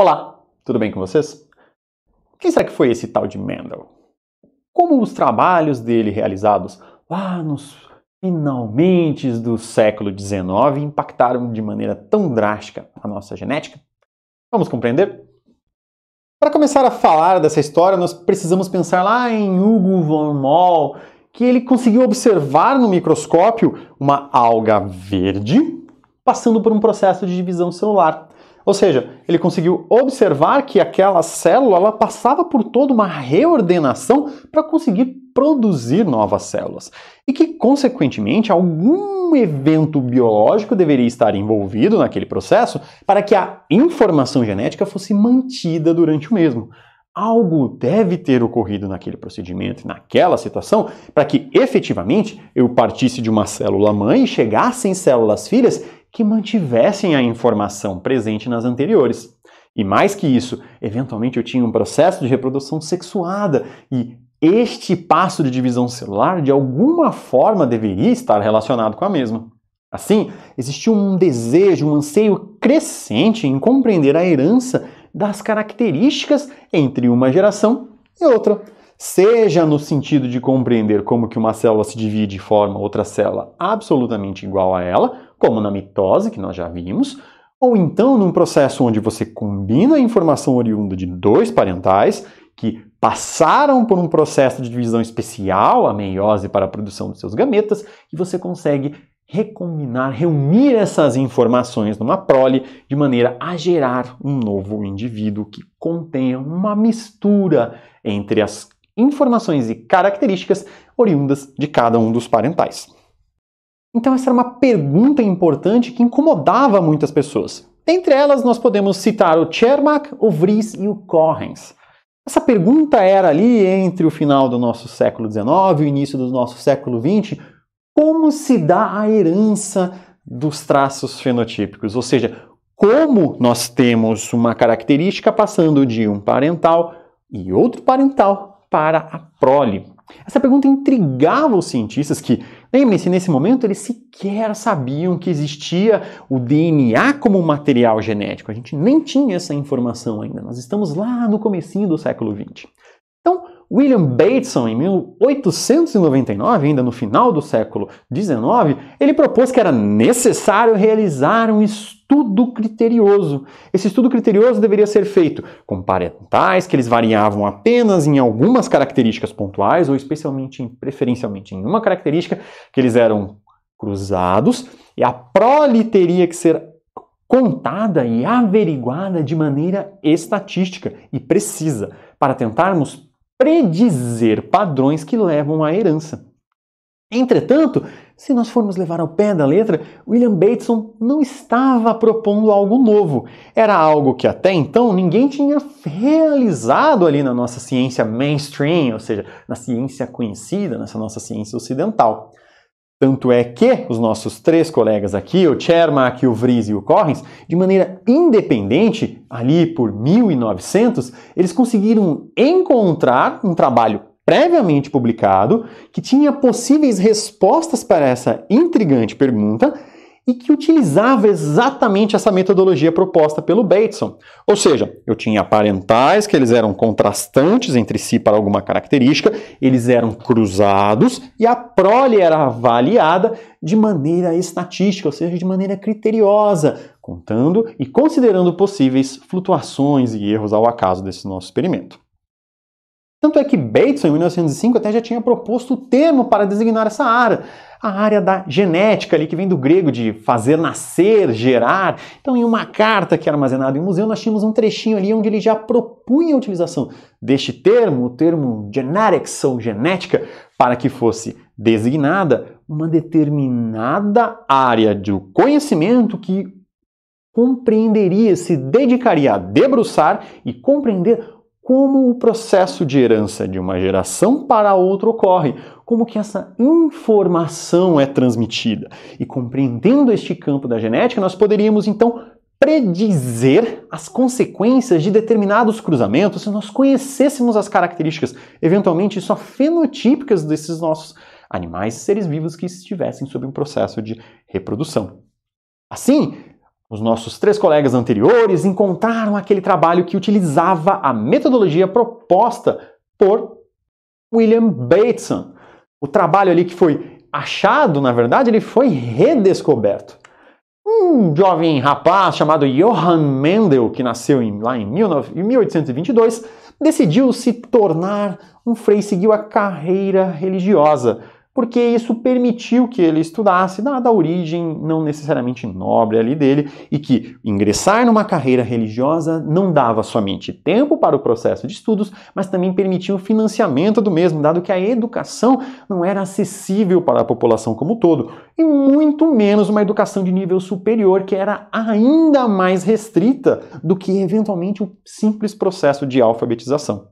Olá, tudo bem com vocês? Quem será que foi esse tal de Mendel? Como os trabalhos dele realizados lá nos finalmente do século XIX impactaram de maneira tão drástica a nossa genética? Vamos compreender? Para começar a falar dessa história, nós precisamos pensar lá em Hugo von Moll, que ele conseguiu observar no microscópio uma alga verde passando por um processo de divisão celular. Ou seja, ele conseguiu observar que aquela célula ela passava por toda uma reordenação para conseguir produzir novas células. E que, consequentemente, algum evento biológico deveria estar envolvido naquele processo para que a informação genética fosse mantida durante o mesmo. Algo deve ter ocorrido naquele procedimento, naquela situação, para que, efetivamente, eu partisse de uma célula-mãe e chegassem células filhas que mantivessem a informação presente nas anteriores. E mais que isso, eventualmente eu tinha um processo de reprodução sexuada e este passo de divisão celular de alguma forma deveria estar relacionado com a mesma. Assim, existia um desejo, um anseio crescente em compreender a herança das características entre uma geração e outra. Seja no sentido de compreender como que uma célula se divide e forma outra célula absolutamente igual a ela, como na mitose, que nós já vimos, ou então num processo onde você combina a informação oriunda de dois parentais que passaram por um processo de divisão especial, a meiose, para a produção dos seus gametas, e você consegue recombinar, reunir essas informações numa prole de maneira a gerar um novo indivíduo que contenha uma mistura entre as informações e características oriundas de cada um dos parentais. Então essa era uma pergunta importante que incomodava muitas pessoas. Entre elas nós podemos citar o Chermak, o Vries e o Correns. Essa pergunta era ali entre o final do nosso século XIX e o início do nosso século XX, como se dá a herança dos traços fenotípicos, ou seja, como nós temos uma característica passando de um parental e outro parental para a prole. Essa pergunta intrigava os cientistas que, lembrem-se, nesse momento eles sequer sabiam que existia o DNA como material genético. A gente nem tinha essa informação ainda. Nós estamos lá no comecinho do século XX. Então, William Bateson, em 1899, ainda no final do século XIX, ele propôs que era necessário realizar um estudo criterioso. Esse estudo criterioso deveria ser feito com parentais que eles variavam apenas em algumas características pontuais, ou preferencialmente em uma característica, que eles eram cruzados, e a prole teria que ser contada e averiguada de maneira estatística e precisa, para tentarmos predizer padrões que levam à herança. Entretanto, se nós formos levar ao pé da letra, William Bateson não estava propondo algo novo. Era algo que até então ninguém tinha realizado ali na nossa ciência mainstream, ou seja, na ciência conhecida, nessa nossa ciência ocidental. Tanto é que os nossos três colegas aqui, o Chermak, o Vries e o Correns, de maneira independente, ali por 1900, eles conseguiram encontrar um trabalho previamente publicado que tinha possíveis respostas para essa intrigante pergunta e que utilizava exatamente essa metodologia proposta pelo Bateson. Ou seja, eu tinha parentais que eles eram contrastantes entre si para alguma característica, eles eram cruzados e a prole era avaliada de maneira estatística, ou seja, de maneira criteriosa, contando e considerando possíveis flutuações e erros ao acaso desse nosso experimento. Tanto é que Bateson, em 1905, até já tinha proposto o termo para designar essa área, a área da genética, ali, que vem do grego de fazer nascer, gerar. Então, em uma carta que era armazenada em um museu, nós tínhamos um trechinho ali onde ele já propunha a utilização deste termo, o termo genetics ou genética, para que fosse designada uma determinada área do conhecimento que compreenderia, se dedicaria a debruçar e compreender como o processo de herança de uma geração para outra ocorre, como que essa informação é transmitida. E compreendendo este campo da genética, nós poderíamos então predizer as consequências de determinados cruzamentos se nós conhecêssemos as características, eventualmente só fenotípicas desses nossos animais e seres vivos que estivessem sob um processo de reprodução. Assim, Os nossos 3 colegas anteriores encontraram aquele trabalho que utilizava a metodologia proposta por William Bateson. O trabalho ali que foi achado, na verdade, ele foi redescoberto. Um jovem rapaz chamado Johann Mendel, que nasceu lá em 1822, decidiu se tornar um frei, seguiu a carreira religiosa, porque isso permitiu que ele estudasse da origem não necessariamente nobre ali dele, e que ingressar numa carreira religiosa não dava somente tempo para o processo de estudos, mas também permitia o financiamento do mesmo, dado que a educação não era acessível para a população como um todo, e muito menos uma educação de nível superior, que era ainda mais restrita do que eventualmente um simples processo de alfabetização.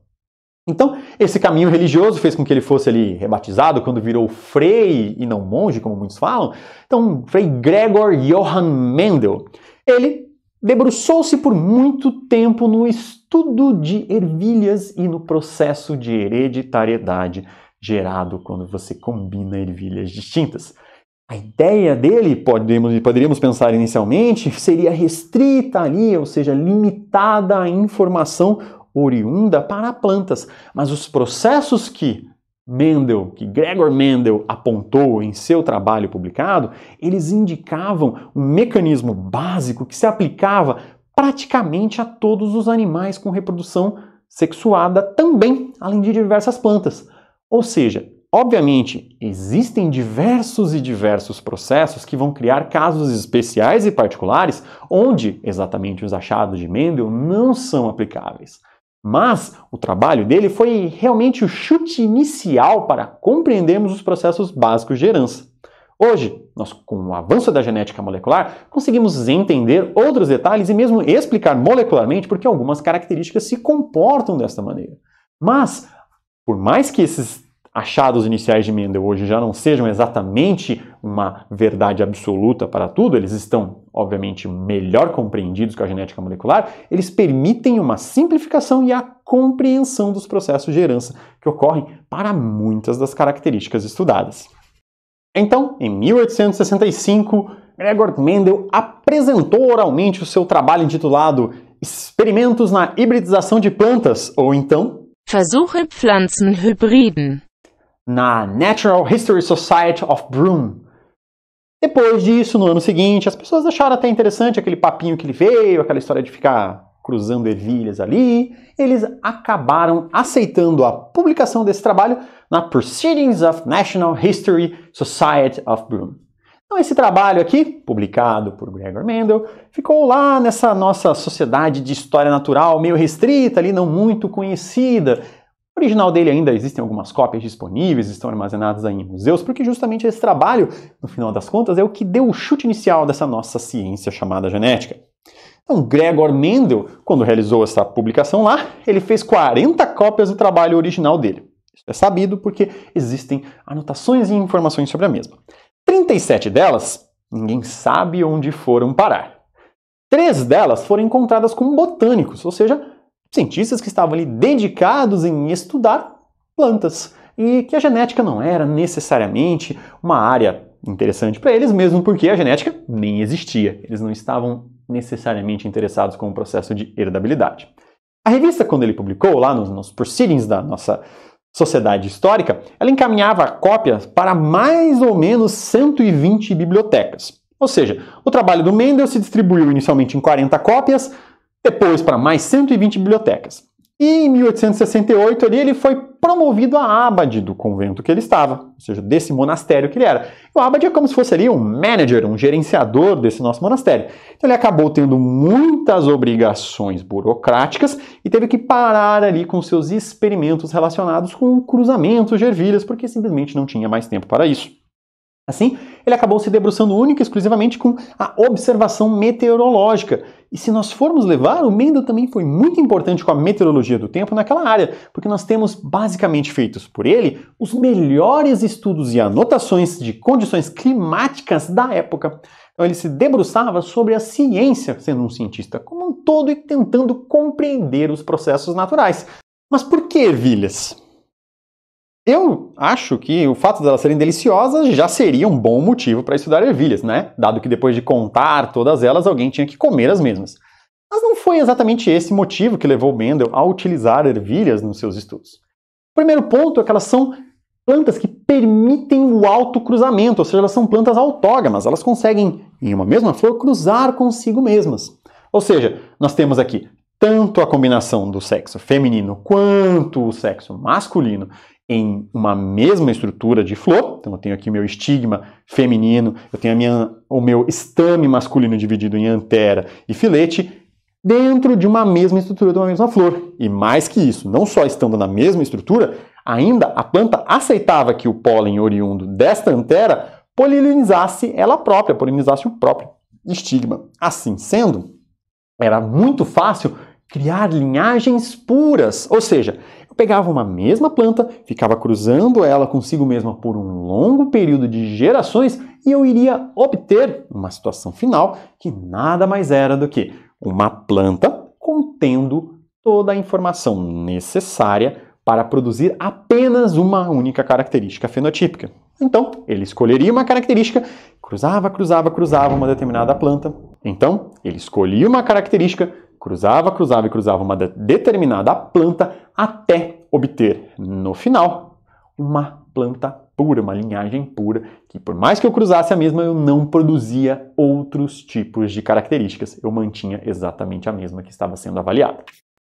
Então, esse caminho religioso fez com que ele fosse ali rebatizado quando virou frei e não monge, como muitos falam. Então, Frei Gregor Johann Mendel, ele debruçou-se por muito tempo no estudo de ervilhas e no processo de hereditariedade gerado quando você combina ervilhas distintas. A ideia dele, poderíamos pensar inicialmente, seria restrita ali, ou seja, limitada à informação oriunda para plantas, mas os processos que Gregor Mendel apontou em seu trabalho publicado, eles indicavam um mecanismo básico que se aplicava praticamente a todos os animais com reprodução sexuada também, além de diversas plantas. Ou seja, obviamente, existem diversos processos que vão criar casos especiais e particulares onde exatamente os achados de Mendel não são aplicáveis. Mas o trabalho dele foi realmente o chute inicial para compreendermos os processos básicos de herança. Hoje, nós, com o avanço da genética molecular, conseguimos entender outros detalhes e mesmo explicar molecularmente por que algumas características se comportam desta maneira. Mas, por mais que esses achados iniciais de Mendel hoje já não sejam exatamente uma verdade absoluta para tudo, eles estão, obviamente, melhor compreendidos com a genética molecular, eles permitem uma simplificação e a compreensão dos processos de herança que ocorrem para muitas das características estudadas. Então, em 1865, Gregor Mendel apresentou oralmente o seu trabalho intitulado Experimentos na hibridização de plantas, ou então Versuche Pflanzenhybriden, na Natural History Society of Broome. Depois disso, no ano seguinte, as pessoas acharam até interessante aquele papinho que ele veio, aquela história de ficar cruzando ervilhas ali. Eles acabaram aceitando a publicação desse trabalho na Proceedings of National History Society of Broome. Então esse trabalho aqui, publicado por Gregor Mendel, ficou lá nessa nossa sociedade de história natural, meio restrita ali, não muito conhecida. O original dele ainda existem algumas cópias disponíveis, estão armazenadas aí em museus, porque justamente esse trabalho, no final das contas, é o que deu o chute inicial dessa nossa ciência chamada genética. Então, Gregor Mendel, quando realizou essa publicação lá, ele fez 40 cópias do trabalho original dele. Isso é sabido porque existem anotações e informações sobre a mesma. 37 delas, ninguém sabe onde foram parar. 3 delas foram encontradas como botânicos, ou seja, cientistas que estavam ali dedicados em estudar plantas e que a genética não era necessariamente uma área interessante para eles, mesmo porque a genética nem existia. Eles não estavam necessariamente interessados com o processo de heredabilidade. A revista, quando ele publicou lá nos Proceedings da nossa sociedade histórica, ela encaminhava cópias para mais ou menos 120 bibliotecas. Ou seja, o trabalho do Mendel se distribuiu inicialmente em 40 cópias, depois para mais 120 bibliotecas. E em 1868 ali, ele foi promovido a abade do convento que ele estava, ou seja, desse monastério que ele era. O abade é como se fosse ali um manager, um gerenciador desse nosso monastério. Então ele acabou tendo muitas obrigações burocráticas e teve que parar ali com seus experimentos relacionados com cruzamentos de ervilhas, porque simplesmente não tinha mais tempo para isso. Assim, ele acabou se debruçando única e exclusivamente com a observação meteorológica. E se nós formos levar, o Mendel também foi muito importante com a meteorologia do tempo naquela área, porque nós temos basicamente feitos por ele os melhores estudos e anotações de condições climáticas da época. Então ele se debruçava sobre a ciência, sendo um cientista como um todo e tentando compreender os processos naturais. Mas por que ervilhas? Eu acho que o fato delas serem deliciosas já seria um bom motivo para estudar ervilhas, né? Dado que depois de contar todas elas, alguém tinha que comer as mesmas. Mas não foi exatamente esse motivo que levou Mendel a utilizar ervilhas nos seus estudos. O primeiro ponto é que elas são plantas que permitem o autocruzamento, ou seja, elas são plantas autógamas, elas conseguem, em uma mesma flor, cruzar consigo mesmas. Ou seja, nós temos aqui tanto a combinação do sexo feminino quanto o sexo masculino em uma mesma estrutura de flor. Então eu tenho aqui o meu estigma feminino, eu tenho o meu estame masculino dividido em antera e filete, dentro de uma mesma estrutura de uma mesma flor. E mais que isso, não só estando na mesma estrutura, ainda a planta aceitava que o pólen oriundo desta antera polinizasse ela própria, polinizasse o próprio estigma. Assim sendo, era muito fácil criar linhagens puras, ou seja, eu pegava uma mesma planta, ficava cruzando ela consigo mesma por um longo período de gerações e eu iria obter uma situação final que nada mais era do que uma planta contendo toda a informação necessária para produzir apenas uma única característica fenotípica. Então, ele escolheria uma característica, cruzava uma determinada planta. Então, ele escolhia uma característica, cruzava uma determinada planta até obter, no final, uma planta pura, uma linhagem pura, que por mais que eu cruzasse a mesma, eu não produzia outros tipos de características. Eu mantinha exatamente a mesma que estava sendo avaliada.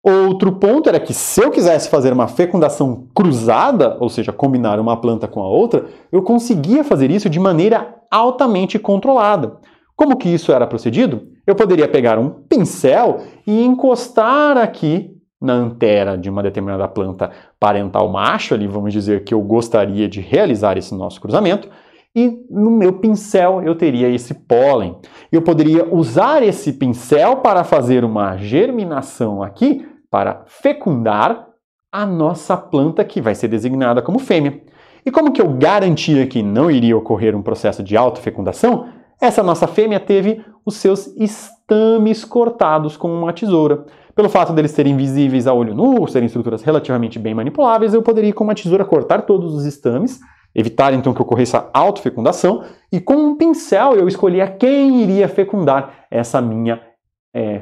Outro ponto era que se eu quisesse fazer uma fecundação cruzada, ou seja, combinar uma planta com a outra, eu conseguia fazer isso de maneira altamente controlada. Como que isso era procedido? Eu poderia pegar um pincel e encostar aqui na antera de uma determinada planta parental macho, ali vamos dizer que eu gostaria de realizar esse nosso cruzamento, e no meu pincel eu teria esse pólen. Eu poderia usar esse pincel para fazer uma germinação aqui, para fecundar a nossa planta que vai ser designada como fêmea. E como que eu garantia que não iria ocorrer um processo de autofecundação? Essa nossa fêmea teve os seus estames cortados com uma tesoura. Pelo fato deles serem visíveis a olho nu, serem estruturas relativamente bem manipuláveis, eu poderia com uma tesoura cortar todos os estames, evitar então que ocorresse a autofecundação, e com um pincel eu escolhia quem iria fecundar essa minha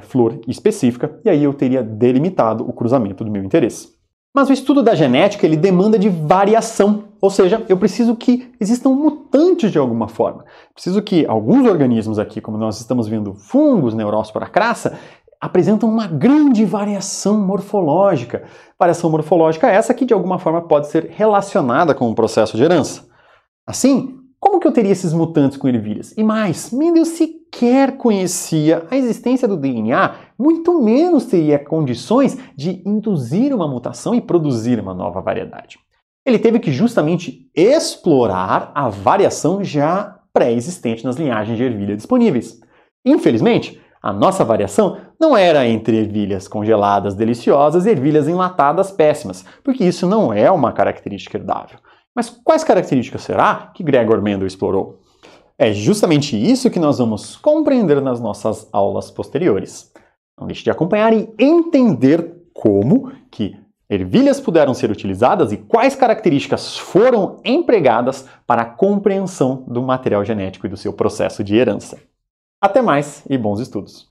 flor específica, e aí eu teria delimitado o cruzamento do meu interesse. Mas o estudo da genética ele demanda de variação, ou seja, eu preciso que existam mutantes de alguma forma. Preciso que alguns organismos aqui, como nós estamos vendo fungos, Neurospora crassa, apresentam uma grande variação morfológica. Variação morfológica essa que de alguma forma pode ser relacionada com o processo de herança. Assim, como que eu teria esses mutantes com ervilhas? E mais, Mendel sequer conhecia a existência do DNA, muito menos teria condições de induzir uma mutação e produzir uma nova variedade. Ele teve que justamente explorar a variação já pré-existente nas linhagens de ervilha disponíveis. Infelizmente, a nossa variação não era entre ervilhas congeladas deliciosas e ervilhas enlatadas péssimas, porque isso não é uma característica herdável. Mas quais características será que Gregor Mendel explorou? É justamente isso que nós vamos compreender nas nossas aulas posteriores. Não deixe de acompanhar e entender como que ervilhas puderam ser utilizadas e quais características foram empregadas para a compreensão do material genético e do seu processo de herança. Até mais e bons estudos!